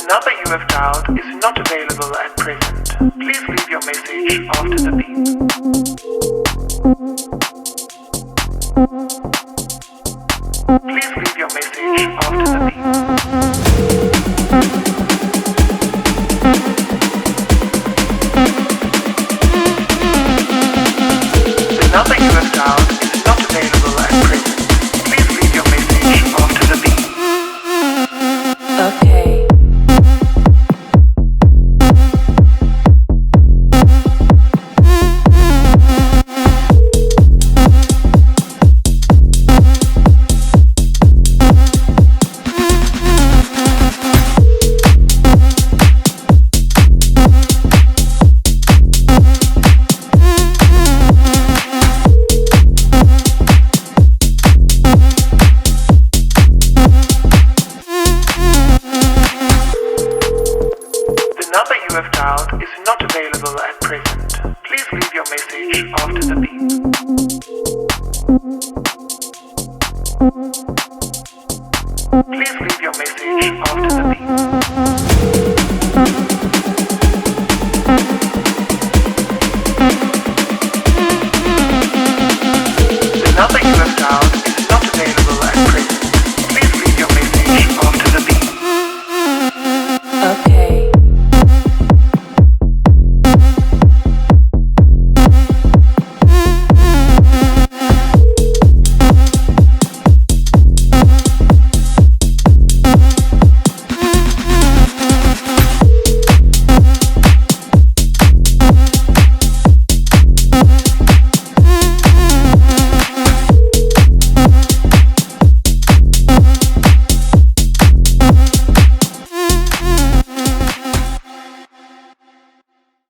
number you have dialed is not available at present. Please leave your message after the beep. Please leave your message after the beep. The number you have dialed is not available at present. Please leave your message after the beep. Okay. Please leave your message after the